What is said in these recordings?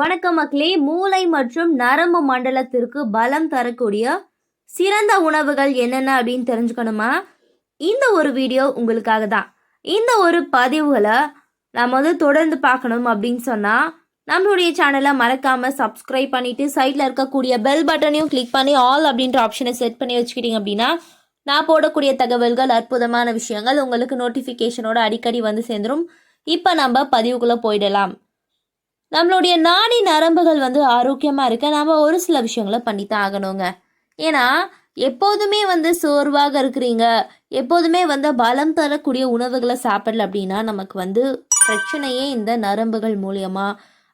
வணக்கம் மக்களே. மூளை மற்றும் நரம்பு மண்டலத்திற்கு பலம் தரக்கூடிய சிறந்த உணவுகள் என்னென்ன அப்படின்னு தெரிஞ்சுக்கணுமா? இந்த ஒரு வீடியோ உங்களுக்காக தான். இந்த ஒரு பதிவுகளை நம்ம தொடர்ந்து பார்க்கணும் அப்படின்னு சொன்னால் நம்மளுடைய சேனலை மறக்காமல் சப்ஸ்கிரைப் பண்ணிவிட்டு சைடில் இருக்கக்கூடிய பெல் பட்டனையும் கிளிக் பண்ணி ஆல் அப்படின்ற ஆப்ஷனை செட் பண்ணி வச்சுக்கிட்டீங்க அப்படின்னா நான் போடக்கூடிய தகவல்கள், அற்புதமான விஷயங்கள் உங்களுக்கு நோட்டிஃபிகேஷனோட அடிக்கடி வந்து சேர்ந்துடும். இப்போ நம்ம பதிவுக்குள்ளே போயிடலாம். நம்மளுடைய நாடி நரம்புகள் ஆரோக்கியமாக இருக்க நாம் ஒரு சில விஷயங்களை பண்ணித்தான் ஆகணுங்க. ஏன்னா எப்போதுமே சோர்வாக இருக்கிறீங்க, எப்போதுமே பலம் தரக்கூடிய உணவுகளை சாப்பிடல அப்படின்னா நமக்கு பிரச்சனையே இந்த நரம்புகள் மூலியமா.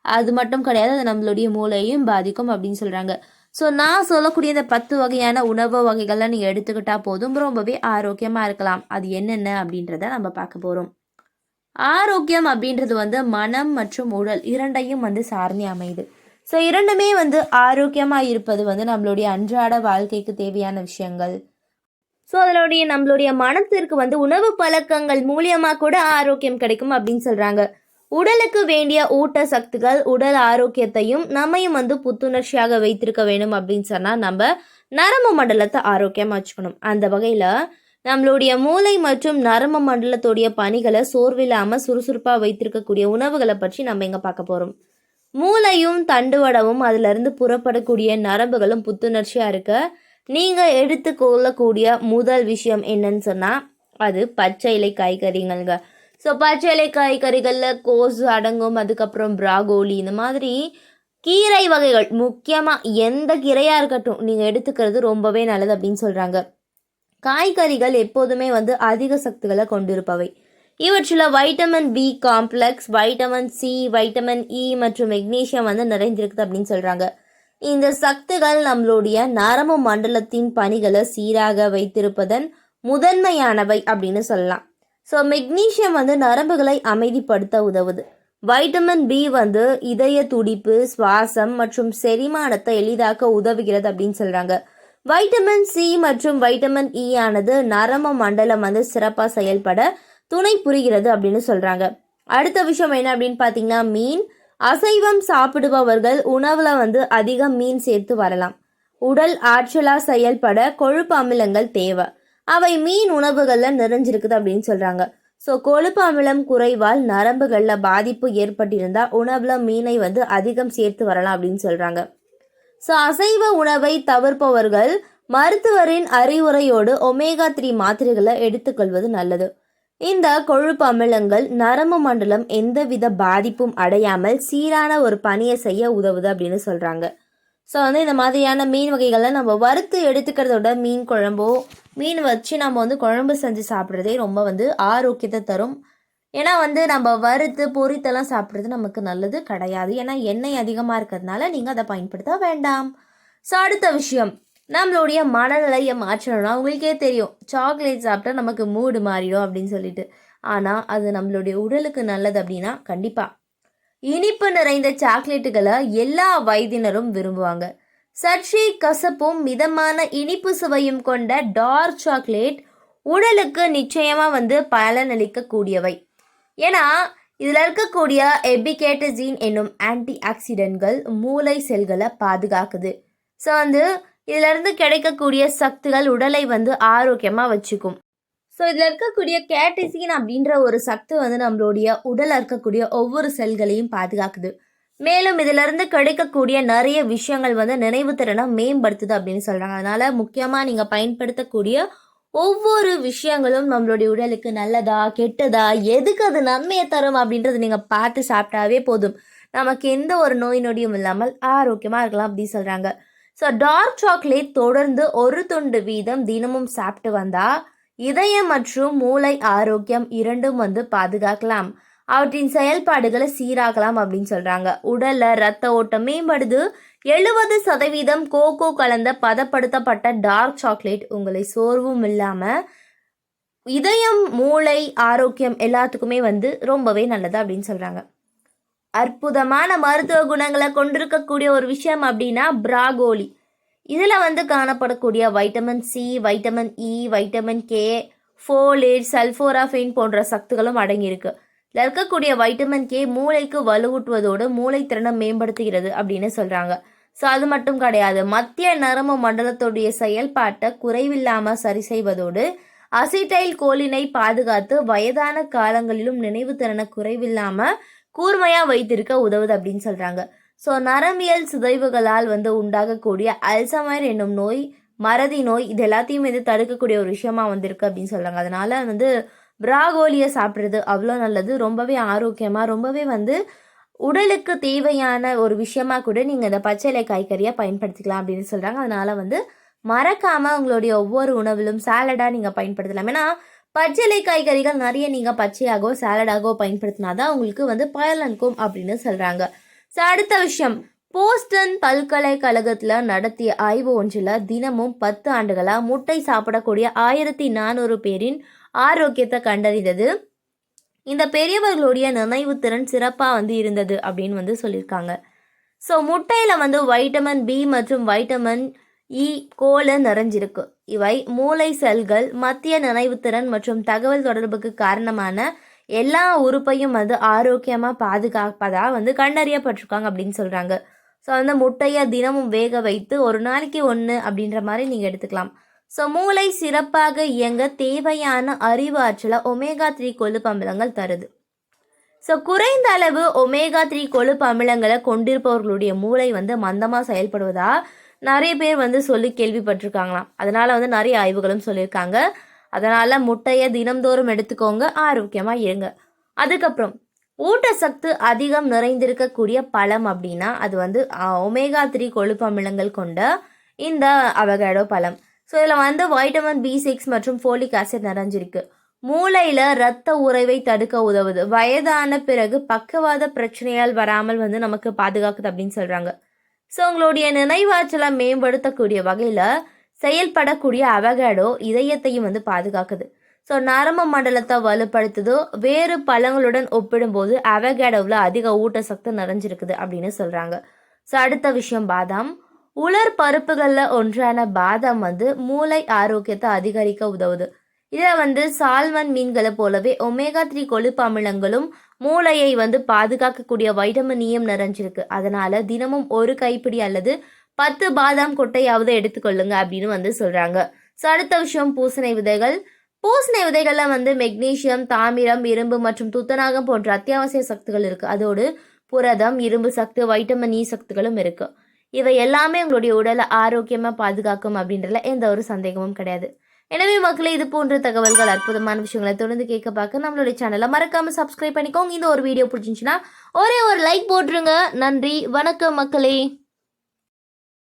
அது மட்டும் கிடையாது, அது நம்மளுடைய மூளையும் பாதிக்கும் அப்படின்னு சொல்கிறாங்க. ஸோ நான் சொல்லக்கூடிய இந்த 10 வகையான உணவு வகைகள்லாம் நீங்கள் எடுத்துக்கிட்டால் போதும், ரொம்பவே ஆரோக்கியமாக இருக்கலாம். அது என்னென்ன அப்படின்றத நம்ம பார்க்க போகிறோம். ஆரோக்கியம் அப்படின்றது மனம் மற்றும் உடல் இரண்டையும் சார்ந்தே அமையுது. ஸோ இரண்டுமே ஆரோக்கியமாக இருப்பது நம்மளுடைய அன்றாட வாழ்க்கைக்கு தேவையான விஷயங்கள். ஸோ அதனுடைய நம்மளுடைய மனத்திற்கு உணவு பழக்கங்கள் மூலியமாக கூட ஆரோக்கியம் கிடைக்கும் அப்படின்னு சொல்கிறாங்க. உடலுக்கு வேண்டிய ஊட்டச்சத்துக்கள் உடல் ஆரோக்கியத்தையும் நம்மையும் புத்துணர்ச்சியாக வைத்திருக்க வேணும் அப்படின்னு சொன்னால் நம்ம நரம்பு மண்டலத்தை ஆரோக்கியமாக வச்சுக்கணும். அந்த வகையில் நம்மளுடைய மூளை மற்றும் நரம்பு மண்டலத்துடைய பணிகளை சோர்வில்லாமல் சுறுசுறுப்பாக வைத்திருக்கக்கூடிய உணவுகளை பற்றி நம்ம இங்கே பார்க்க போகிறோம். மூளையும் தண்டுவடமும் அதிலிருந்து புறப்படக்கூடிய நரம்புகளும் புத்துணர்ச்சியாக இருக்க நீங்கள் எடுத்துக்கொள்ளக்கூடிய முதல் விஷயம் என்னன்னு சொன்னால் அது பச்சை இலை காய்கறிகள்ங்க. ஸோ பச்சை இலை காய்கறிகளில் கோஸ் அடங்கும், அதுக்கப்புறம் பிராகோலி, இந்த மாதிரி கீரை வகைகள், முக்கியமாக எந்த கீரையாக இருக்கட்டும் நீங்கள் எடுத்துக்கிறது ரொம்பவே நல்லது அப்படின்னு சொல்கிறாங்க. காய்கறிகள் எப்போதுமே அதிக சக்திகளை கொண்டிருப்பவை. இவற்றில் vitamin B complex, vitamin C, vitamin E மற்றும் மெக்னீசியம் நிறைந்திருக்குது அப்படின்னு சொல்கிறாங்க. இந்த சக்திகள் நம்மளுடைய நரம்பு மண்டலத்தின் பணிகளை சீராக வைத்திருப்பதன் முதன்மையானவை அப்படின்னு சொல்லலாம். ஸோ மெக்னீசியம் நரம்புகளை அமைதிப்படுத்த உதவுது. வைட்டமின் பி இதய துடிப்பு, சுவாசம் மற்றும் செரிமானத்தை எளிதாக்க உதவுகிறது அப்படின்னு சொல்கிறாங்க. வைட்டமின் சி மற்றும் வைட்டமின் இ ஆனது நரம்பு மண்டலம் சிறப்பாக செயல்பட துணை புரிகிறது அப்படின்னு சொல்கிறாங்க. அடுத்த விஷயம் என்ன அப்படின்னு பார்த்தீங்கன்னா மீன். அசைவம் சாப்பிடுபவர்கள் உணவில் அதிகம் மீன் சேர்த்து வரலாம். உடல் ஆற்றலாக செயல்பட கொழுப்பு அமிலங்கள் தேவை. அவை மீன் உணவுகளில் நிறைஞ்சிருக்குது அப்படின்னு சொல்கிறாங்க. ஸோ கொழுப்பு அமிலம் குறைவால் நரம்புகளில் பாதிப்பு ஏற்பட்டிருந்தால் உணவில் மீனை அதிகம் சேர்த்து வரலாம் அப்படின்னு சொல்கிறாங்க. ஸோ அசைவ உணவை தவிர்ப்பவர்கள் மருத்துவரின் அறிவுரையோடு ஒமேகா 3 மாத்திரைகளை எடுத்துக்கொள்வது நல்லது. இந்த கொழுப்பு அமிலங்கள் நரம்பு மண்டலம் எந்தவித பாதிப்பும் அடையாமல் சீரான ஒரு பணியை செய்ய உதவுது அப்படின்னு சொல்கிறாங்க. ஸோ இந்த மாதிரியான மீன் வகைகளை நம்ம வறுத்து எடுத்துக்கிறதோட மீன் குழம்போ மீன் வச்சு நம்ம குழம்பு செஞ்சு சாப்பிட்றதே ரொம்ப ஆரோக்கியத்தை தரும். ஏன்னா நம்ம வறுத்து பொரித்தெல்லாம் சாப்பிட்றது நமக்கு நல்லது கிடையாது. ஏன்னா எண்ணெய் அதிகமாக இருக்கிறதுனால நீங்கள் அதை பயன்படுத்த வேண்டாம். ஸோ அடுத்த விஷயம், நம்மளுடைய மனநிலையை மாற்றணும்னா உங்களுக்கே தெரியும், சாக்லேட் சாப்பிட்டா நமக்கு மூடு மாறிடும் அப்படின்னு சொல்லிட்டு. ஆனால் அது நம்மளுடைய உடலுக்கு நல்லது அப்படின்னா கண்டிப்பாக இனிப்பு நிறைந்த சாக்லேட்டுகளை எல்லா வயதினரும் விரும்புவாங்க. சற்றே கசப்பும் மிதமான இனிப்பு சுவையும் கொண்ட டார்க் சாக்லேட் உடலுக்கு நிச்சயமாக பலனளிக்கக்கூடியவை. ஏன்னா இதில் இருக்கக்கூடிய எபிகேட்டசின் என்னும் ஆன்டி ஆக்சிடென்ட்கள் மூளை செல்களை பாதுகாக்குது. ஸோ இதிலிருந்து கிடைக்கக்கூடிய சக்திகள் உடலை ஆரோக்கியமாக வச்சுக்கும். ஸோ இதில் இருக்கக்கூடிய கேட்டசின் அப்படின்ற ஒரு சக்தி நம்மளுடைய உடலில் இருக்கக்கூடிய ஒவ்வொரு செல்களையும் பாதுகாக்குது. மேலும் இதிலிருந்து கிடைக்கக்கூடிய நிறைய விஷயங்கள் நினைவு திறனை மேம்படுத்துது அப்படின்னு சொல்கிறாங்க. அதனால் முக்கியமாக நீங்கள் பயன்படுத்தக்கூடிய ஒவ்வொரு விஷயங்களும் நம்மளுடைய உடலுக்கு நல்லதா கெட்டதா, எதுக்கு அது நன்மையை தரும் அப்படின்றது நீங்கள் பார்த்து சாப்பிட்டாவே போதும். நமக்கு எந்த ஒரு நோய் நொடியும் இல்லாமல் ஆரோக்கியமாக இருக்கலாம் அப்படின்னு சொல்கிறாங்க. ஸோ டார்க் சாக்லேட் தொடர்ந்து ஒரு துண்டு வீதம் தினமும் சாப்பிட்டு வந்தால் இதயம் மற்றும் மூளை ஆரோக்கியம் இரண்டும் பாதுகாக்கலாம். அவற்றின் செயல்பாடுகளை சீராகலாம் அப்படின்னு சொல்கிறாங்க. உடலில் ரத்த ஓட்டம் மேம்படுது. 70% கோகோ கலந்த பதப்படுத்தப்பட்ட டார்க் சாக்லேட் உங்களை சோர்வும் இல்லாமல் இதயம், மூளை ஆரோக்கியம் எல்லாத்துக்குமே ரொம்பவே நல்லது அப்படின்னு சொல்கிறாங்க. அற்புதமான மருத்துவ குணங்களை கொண்டிருக்கக்கூடிய ஒரு விஷயம் அப்படின்னா பிராகோலி. இதில் காணப்படக்கூடிய vitamin C, vitamin E, vitamin K, folate, sulforaphane போன்ற சக்திகளும் அடங்கியிருக்கு. இதில் இருக்கக்கூடிய வைட்டமின் கே மூளைக்கு வலுவூட்டுவதோடு மூளை திறனை மேம்படுத்துகிறது அப்படின்னு சொல்கிறாங்க. ஸோ அது மட்டும் கிடையாது, மத்திய நரம்பு மண்டலத்துடைய செயல்பாட்டை குறைவில்லாமல் சரி செய்வதோடு அசிட்டைல் கோலினை பாதுகாத்து வயதான காலங்களிலும் நினைவு திறனை குறைவில்லாமல் கூர்மையாக வைத்திருக்க உதவுது அப்படின்னு சொல்கிறாங்க. ஸோ நரம்பியல் சிதைவுகளால் உண்டாகக்கூடிய அல்சைமர் என்னும் நோய், மறதி நோய், இது எல்லாத்தையும் தடுக்கக்கூடிய ஒரு விஷயமா இருக்கு அப்படின்னு சொல்கிறாங்க. அதனால பிராகோலியை சாப்பிட்றது அவ்வளோ நல்லது, ரொம்பவே ஆரோக்கியமாக, ரொம்பவே உடலுக்கு தேவையான ஒரு விஷயமா கூட நீங்கள் இந்த பச்சை இலை காய்கறியை பயன்படுத்திக்கலாம் அப்படின்னு சொல்கிறாங்க. அதனால் மறக்காமல் உங்களுடைய ஒவ்வொரு உணவிலும் சாலடாக நீங்கள் பயன்படுத்தலாம். ஏன்னா பச்சை இலை காய்கறிகள் நிறைய நீங்கள் பச்சையாகவோ சாலடாகவோ பயன்படுத்தினாதான் உங்களுக்கு பயனளிக்கும் அப்படின்னு சொல்கிறாங்க. ஸோ அடுத்த விஷயம், போஸ்டன் பல்கலைக்கழகத்தில் நடத்திய ஆய்வு ஒன்றில் தினமும் 10 ஆண்டுகளாக முட்டை சாப்பிடக்கூடிய 1400 பேரின் ஆரோக்கியத்தை கண்டறிந்தது. இந்த பெரியவர்களுடைய நினைவு திறன் சிறப்பாக இருந்தது அப்படின்னு சொல்லியிருக்காங்க. ஸோ முட்டையில் வைட்டமின் பி மற்றும் வைட்டமின் இ கோலன் நிறைஞ்சிருக்கு. இவை மூளை செல்கள், மத்திய நினைவுத்திறன் மற்றும் தகவல் தொடர்புக்கு காரணமான எல்லா உறுப்பையும் ஆரோக்கியமாக பாதுகாப்பதாக கண்டறியப்பட்டிருக்காங்க அப்படின்னு சொல்கிறாங்க. ஸோ முட்டையை தினமும் வேக வைத்து ஒரு நாளைக்கு 1 அப்படின்ற மாதிரி நீங்கள் எடுத்துக்கலாம். ஸோ மூளை சிறப்பாக இயங்க தேவையான அறிவு ஆற்றலை ஒமேகா 3 கொழுப்பு அமிலங்கள் தருது. ஸோ குறைந்த அளவு ஒமேகா 3 கொழுப்பு அமிலங்களை கொண்டிருப்பவர்களுடைய மூளை மந்தமாக செயல்படுவதா நிறைய பேர் சொல்லி கேள்விப்பட்டிருக்காங்களாம். அதனால் நிறைய ஆய்வுகளும் சொல்லியிருக்காங்க. அதனால் முட்டையை தினம்தோறும் எடுத்துக்கோங்க, ஆரோக்கியமாக இருங்க. அதுக்கப்புறம் ஊட்டச்சத்து அதிகம் நிறைந்திருக்கக்கூடிய பழம் அப்படின்னா அது ஒமேகா 3 கொழுப்பு அமிலங்கள் கொண்ட இந்த அவகேடோ பழம். ஸோ இதில் வைட்டமின் B6 மற்றும் ஃபோலிக் ஆசிட் நிறைஞ்சிருக்கு. மூளையில் இரத்த உறைவை தடுக்க உதவுது. வயதான பிறகு பக்கவாத பிரச்சனையால் வராமல் நமக்கு பாதுகாக்குது அப்படின்னு சொல்கிறாங்க. ஸோ உங்களுடைய நினைவாற்றலை மேம்படுத்தக்கூடிய வகையில் செயல்படக்கூடிய அவகேடோ இதயத்தையும் பாதுகாக்குது. ஸோ நரம்பு மண்டலத்தை வலுப்படுத்துதோ வேறு பழங்களுடன் ஒப்பிடும்போது அவகேடோவில் அதிக ஊட்டச்சத்து நிறைஞ்சிருக்குது அப்படின்னு சொல்கிறாங்க. ஸோ அடுத்த விஷயம், பாதாம். உலர் பருப்புகளில் ஒன்றான பாதாம் மூளை ஆரோக்கியத்தை அதிகரிக்க உதவுது. இதில் சால்மன் மீன்களை போலவே ஒமேகா 3 கொழுப்பு அமிலங்களும் மூளையை பாதுகாக்கக்கூடிய வைட்டமின் ஈயும் நிறைஞ்சிருக்கு. அதனால தினமும் ஒரு கைப்பிடி அல்லது 10 பாதாம் கொட்டையாவது எடுத்துக்கொள்ளுங்க அப்படின்னு சொல்றாங்க. ஸோ அடுத்த விஷயம், பூசணி விதைகள். பூசணி விதைகள்ல மெக்னீசியம், தாமிரம், இரும்பு மற்றும் துத்தநாகம் போன்ற அத்தியாவசிய சக்திகள் இருக்கு. அதோடு புரதம், இரும்பு சக்தி, வைட்டமின் இ சக்திகளும் இருக்கு. இவை எல்லாமே உங்களுடைய உடலை ஆரோக்கியமா பாதுகாக்கும் அப்படின்றதுல எந்த ஒரு சந்தேகமும் கிடையாது. எனவே மக்களே, இது போன்ற தகவல்கள், அற்புதமான விஷயங்களை தொடர்ந்து கேட்க பார்க்க நம்மளுடைய சேனலை மறக்காம சப்ஸ்கிரைப் பண்ணிக்கோங்க. இந்த ஒரு வீடியோ பிடிச்சிருந்துச்சுன்னா ஒரே ஒரு லைக் போட்டுருங்க. நன்றி, வணக்கம் மக்களே.